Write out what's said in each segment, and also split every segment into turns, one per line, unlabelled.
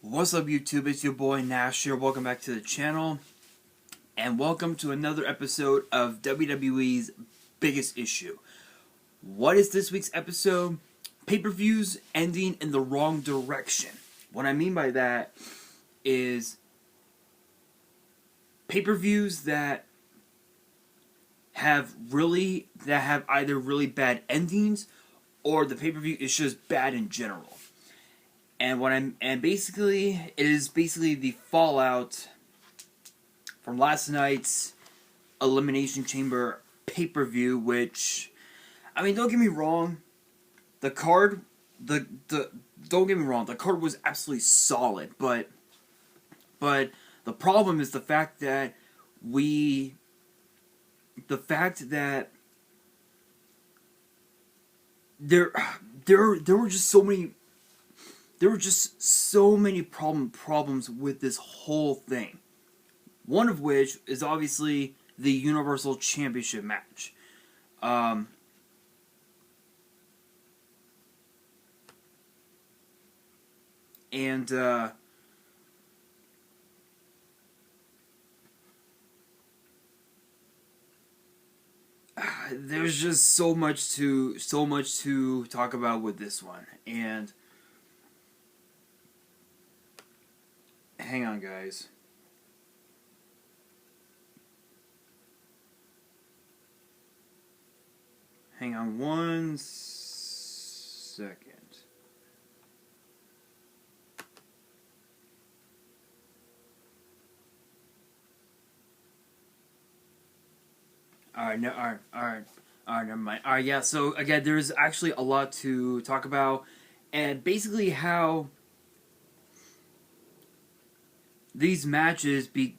What's up, YouTube? It's your boy Nash here. Welcome back to the channel, and welcome to another episode of WWE's Biggest Issue. What is this week's episode? Pay-per-views ending in the wrong direction. What I mean by that is pay-per-views that have either really bad endings or the pay-per-view is just bad in general. And basically, it is basically the fallout from last night's Elimination Chamber pay-per-view, which, I mean, don't get me wrong, the card was absolutely solid, but the problem is the fact that there were just so many. There were just so many problems with this whole thing. One of which is obviously the Universal Championship match. There's just so much to talk about with this one. And hang on, guys. Hang on one second. Alright, never mind. Alright, yeah, so again, there's actually a lot to talk about, and basically how these matches became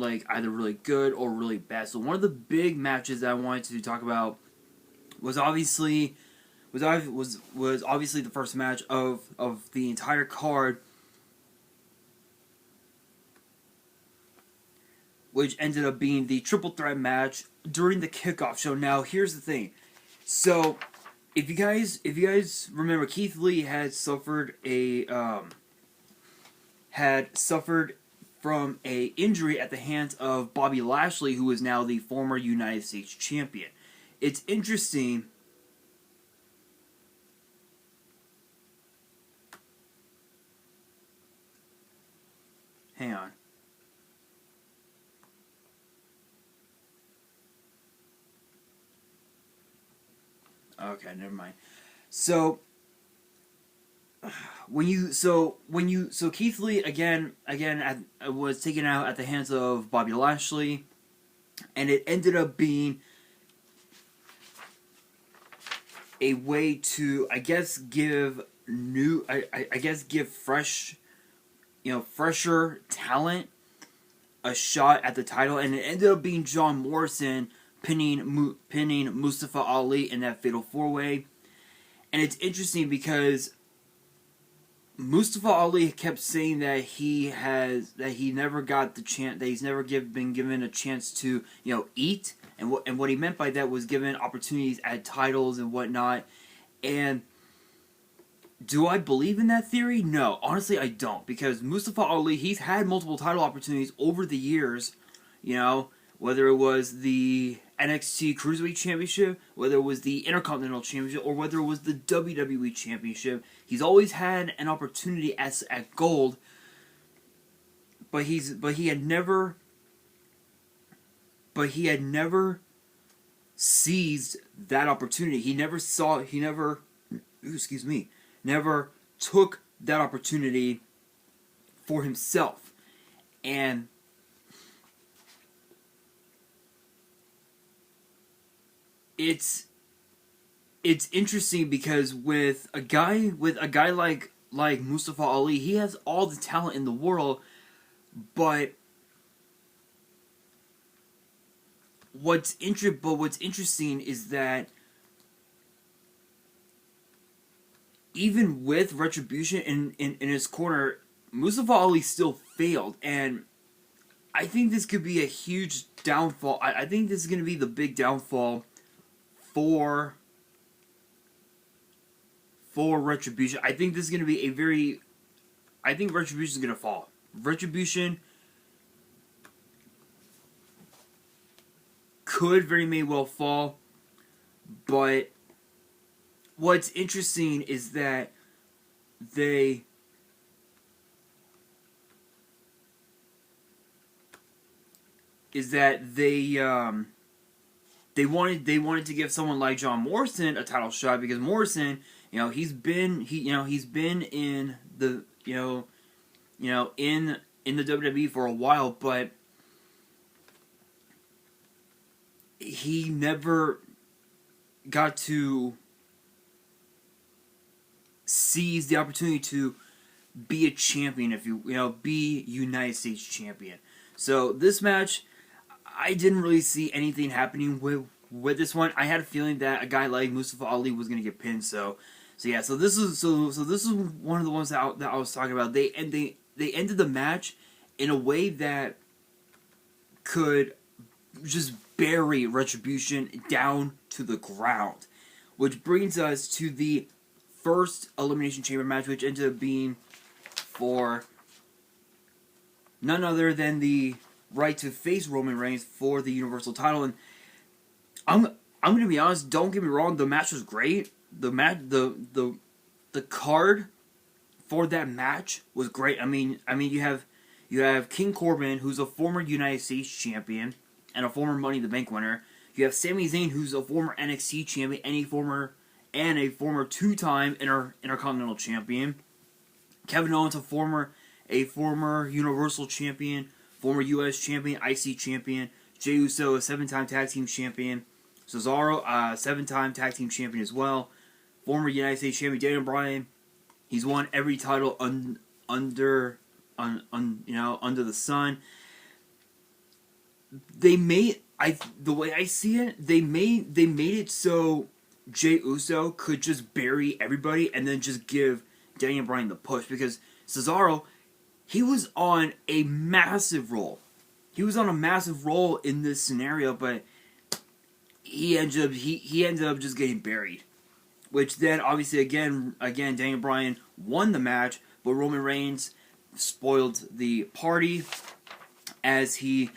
either really good or really bad. So one of the big matches that I wanted to talk about was obviously the first match of the entire card, which ended up being the triple threat match during the kickoff show. Now, here's the thing. So, if you guys remember, Keith Lee had suffered from a injury at the hands of Bobby Lashley, who is now the former United States Champion. It's interesting. Hang on. Okay, never mind. So Keith Lee again was taken out at the hands of Bobby Lashley, and it ended up being a way to give fresher talent a shot at the title, and it ended up being John Morrison pinning Mustafa Ali in that fatal 4-way. And it's interesting because Mustafa Ali kept saying that he never got the chance, that he's never been given a chance to eat, and what he meant by that was given opportunities at titles and whatnot. And do I believe in that theory? No, honestly I don't, because Mustafa Ali, he's had multiple title opportunities over the years, whether it was the NXT Cruiserweight Championship, whether it was the Intercontinental Championship, or whether it was the WWE Championship. He's always had an opportunity at gold, but he had never seized that opportunity. He never took that opportunity for himself. And it's interesting because with a guy like Mustafa Ali, he has all the talent in the world, but what's interesting is that even with Retribution in his corner, Mustafa Ali still failed, and I think this could be a huge downfall. I think this is going to be the big downfall for Retribution. I think this is going to be a very I think Retribution is gonna fall. Retribution could very may well fall, but what's interesting is that they wanted to give someone like John Morrison a title shot, because Morrison, he's been in the in the WWE for a while, but he never got to seize the opportunity to be a champion, if be United States champion. So this match, I didn't really see anything happening with this one. I had a feeling that a guy like Mustafa Ali was gonna get pinned. So this is one of the ones that I was talking about. They ended the match in a way that could just bury Retribution down to the ground, which brings us to the first Elimination Chamber match, which ended up being for none other than the right to face Roman Reigns for the Universal title. And I'm gonna be honest, don't get me wrong, the match was great. The card for that match was great. I mean you have King Corbin, who's a former United States champion and a former Money in the Bank winner. You have Sami Zayn, who's a former NXT champion and a former two-time Intercontinental champion. Kevin Owens, a former Universal champion, former U.S. champion, IC champion. Jey Uso, a 7-time tag team champion. Cesaro, a 7-time tag team champion as well. Former United States champion Daniel Bryan. He's won every title under the sun. The way I see it, they made it so Jey Uso could just bury everybody and then just give Daniel Bryan the push, because Cesaro, he was on a massive roll. He was on a massive roll in this scenario, but he ended up just getting buried. Which then, obviously, again, Daniel Bryan won the match, but Roman Reigns spoiled the party as he,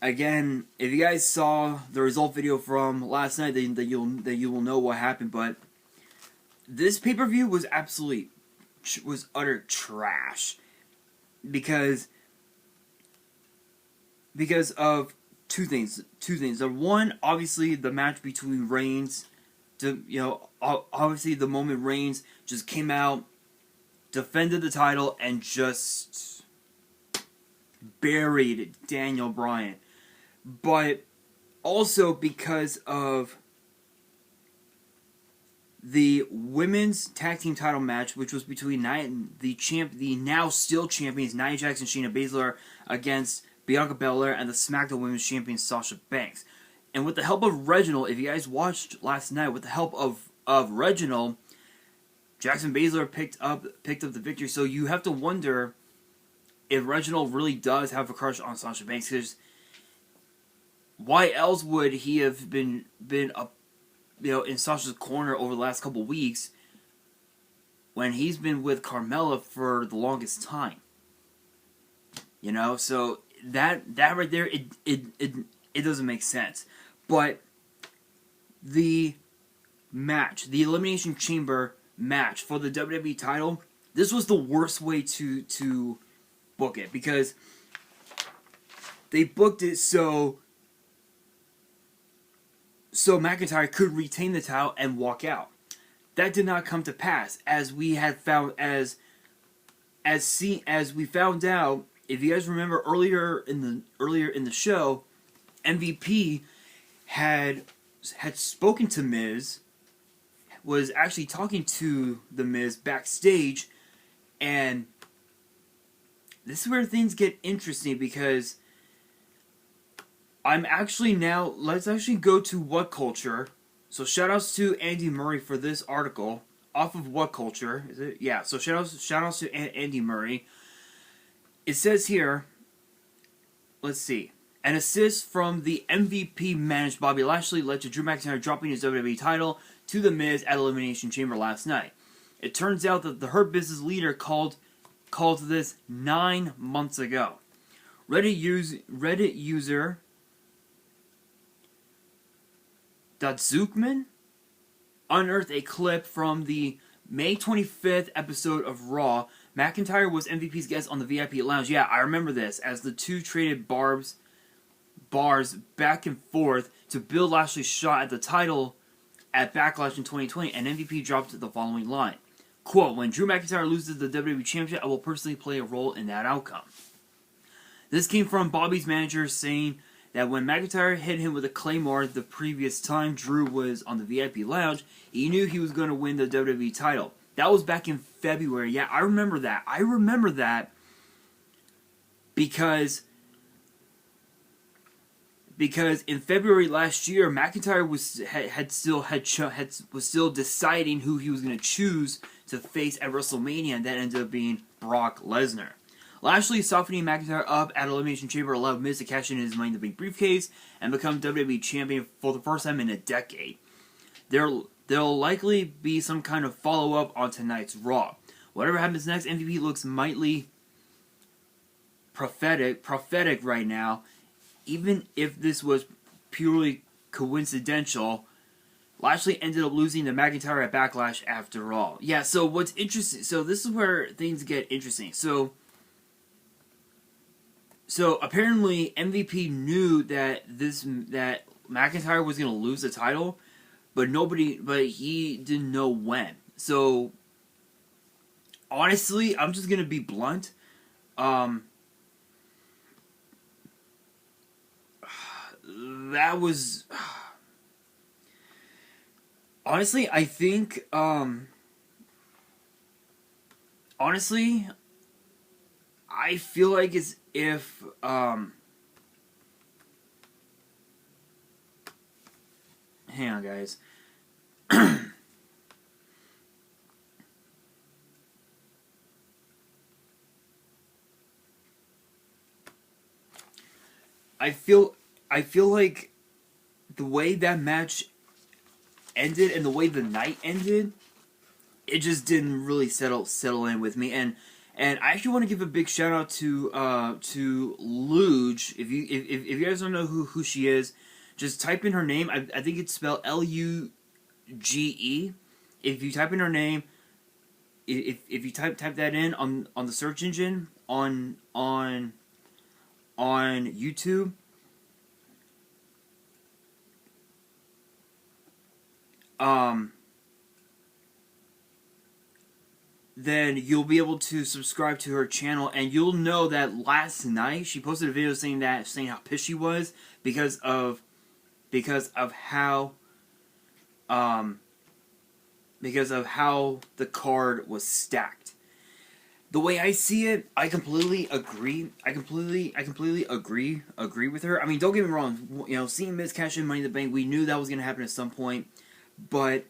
again, if you guys saw the result video from last night, then you will know what happened. But this pay-per-view was utter trash because of two things. The one, obviously, the match between Reigns. Obviously, the moment Reigns just came out, defended the title, and just buried Daniel Bryan. But also because of the women's tag team title match, which was between the now still champions Nia Jax and Shayna Baszler against Bianca Belair and the SmackDown Women's Champion Sasha Banks. And with the help of Reginald, if you guys watched last night, with the help of Reginald, Jackson Baszler picked up the victory. So you have to wonder if Reginald really does have a crush on Sasha Banks, because why else would he have been up, in Sasha's corner over the last couple weeks when he's been with Carmella for the longest time? So that right there, it doesn't make sense. But the match, the Elimination Chamber match for the WWE title, this was the worst way to book it, because they booked it so McIntyre could retain the title and walk out. That did not come to pass, as we had found as we found out. If you guys remember earlier in the show, MVP had spoken to Miz, was actually talking to the Miz backstage, and this is where things get interesting, because let's actually go to What Culture. So shoutouts to Andy Murray for this article off of What Culture. Is it? Yeah, so shoutouts to Andy Murray. It says here, let's see. An assist from the MVP managed Bobby Lashley led to Drew McIntyre dropping his WWE title to The Miz at Elimination Chamber last night. It turns out that the Hurt Business leader called called this 9 months ago. Reddit user Datsukman unearthed a clip from the May 25th episode of Raw. McIntyre was MVP's guest on the VIP lounge. Yeah, I remember this, as the two traded bars back and forth to Bill Lashley's shot at the title at Backlash in 2020, and MVP dropped the following line. Quote, "When Drew McIntyre loses the WWE Championship, I will personally play a role in that outcome." This came from Bobby's manager saying that when McIntyre hit him with a Claymore the previous time Drew was on the VIP lounge, he knew he was going to win the WWE title. That was back in February. Yeah, I remember that. I remember that because in February last year, McIntyre was still deciding who he was going to choose to face at WrestleMania, and that ended up being Brock Lesnar. Lashley softening McIntyre up at Elimination Chamber allowed Miz to cash in his Money in the Bank briefcase and become WWE Champion for the first time in a decade. There'll likely be some kind of follow-up on tonight's Raw. Whatever happens next, MVP looks mightily prophetic right now. Even if this was purely coincidental, Lashley ended up losing to McIntyre at Backlash after all. Yeah, so what's interesting, so this is where things get interesting. So apparently MVP knew that McIntyre was going to lose the title, but he didn't know when. So honestly, I'm just going to be blunt. That was honestly, I think I feel like as if hang on, guys. I feel like the way that match ended and the way the night ended, it just didn't really settle in with me. And I actually want to give a big shout out to Luge. If you guys don't know who she is, just type in her name. I think it's spelled Luge. If you type in her name, if you type that in on the search engine on YouTube, then you'll be able to subscribe to her channel, and you'll know that last night she posted a video saying how pissed she was because of how the card was stacked. The way I see it, I completely agree. I completely agree with her. I mean, don't get me wrong. You know, seeing Miz cash in Money in the Bank, we knew that was going to happen at some point. But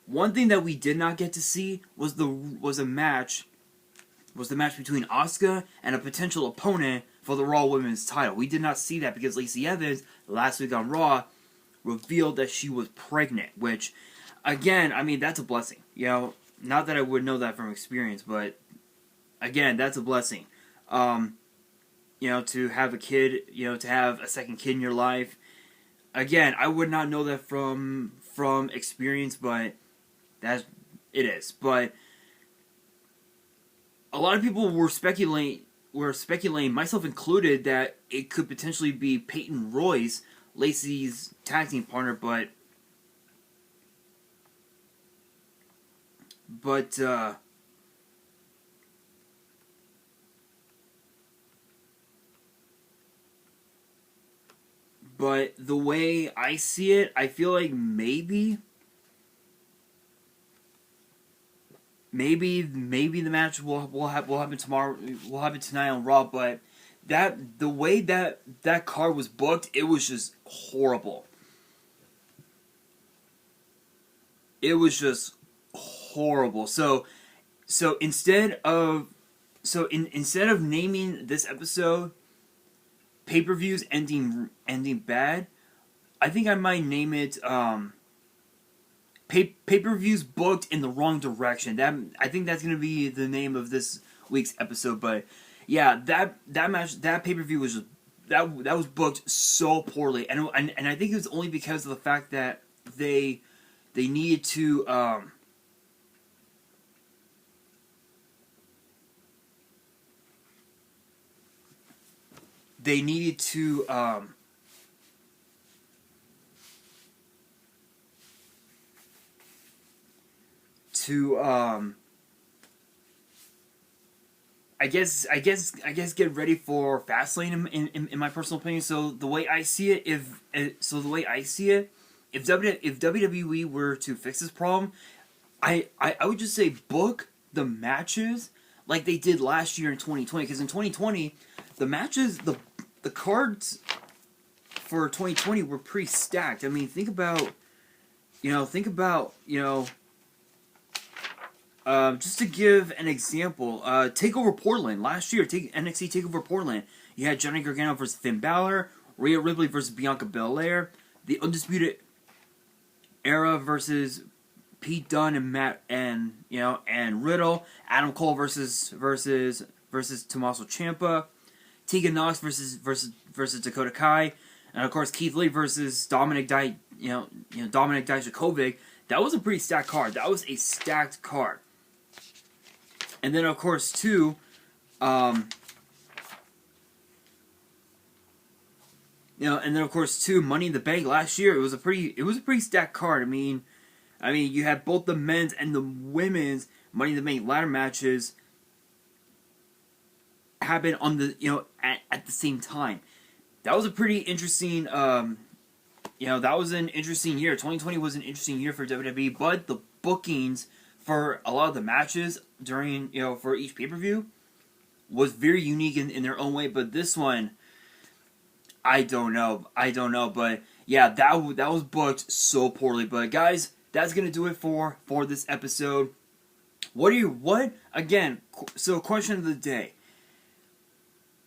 one thing that we did not get to see was the match between Asuka and a potential opponent for the Raw Women's title. We did not see that because Lacey Evans last week on Raw revealed that she was pregnant, which, again, I mean, that's a blessing. You know, not that I would know that from experience, but again, that's a blessing. You know, to have a kid, you know, to have a second kid in your life. Again, I would not know that from experience, but it is. But a lot of people were speculating, myself included, that it could potentially be Peyton Royce, Lacey's tag team partner, but the way I see it, I feel like maybe the match will happen tomorrow. Will happen tonight on Raw. But the way that card was booked, it was just horrible. It was just horrible. So instead of naming this episode pay-per-views ending bad, I think I might name it pay-per-views booked in the wrong direction. I think that's gonna be the name of this week's episode. But yeah, that match, that pay-per-view was just, that was booked so poorly, and I think it was only because of the fact that they needed to I guess get ready for Fastlane in my personal opinion. So the way I see it, if WWE were to fix this problem, I would just say book the matches like they did last year in 2020. Because in 2020, the matches, the cards for 2020 were pretty stacked. I mean, think about just to give an example, TakeOver Portland last year, NXT TakeOver Portland. You had Johnny Gargano versus Finn Balor, Rhea Ripley versus Bianca Belair, the Undisputed Era versus Pete Dunne and Riddle, Adam Cole versus Tommaso Ciampa, Tegan Nox versus Dakota Kai, and of course Keith Lee versus Dominic Dijakovic. That was a pretty stacked card. That was a stacked card. And then of course too, Money in the Bank last year, it was a pretty stacked card. I mean, you had both the men's and the women's Money in the Bank ladder matches happen on the at the same time. That was a pretty interesting. That was an interesting year. 2020 was an interesting year for WWE, but the bookings for a lot of the matches during for each pay-per-view was very unique in their own way. But this one, I don't know, but yeah, that was booked so poorly. But guys, that's gonna do it for this episode. So question of the day,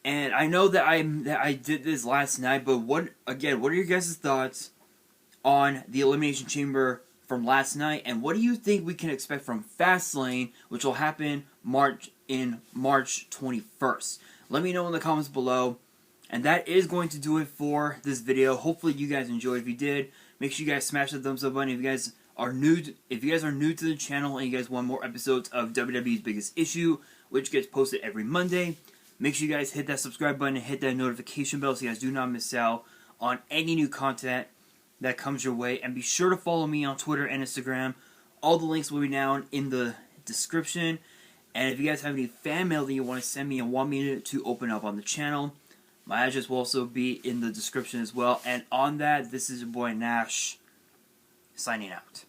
and I know that I did this last night, but what are your guys' thoughts on the Elimination Chamber from last night, and what do you think we can expect from Fastlane, which will happen March 21st? Let me know in the comments below. And that is going to do it for this video. Hopefully you guys enjoyed. If you did, make sure you guys smash the thumbs up button. If you guys are new to the channel and you guys want more episodes of WWE's Biggest Issue, which gets posted every Monday, make sure you guys hit that subscribe button and hit that notification bell so you guys do not miss out on any new content that comes your way. And be sure to follow me on Twitter and Instagram. All the links will be down in the description. And if you guys have any fan mail that you want to send me and want me to open up on the channel, my address will also be in the description as well. And on that, this is your boy Nash, signing out.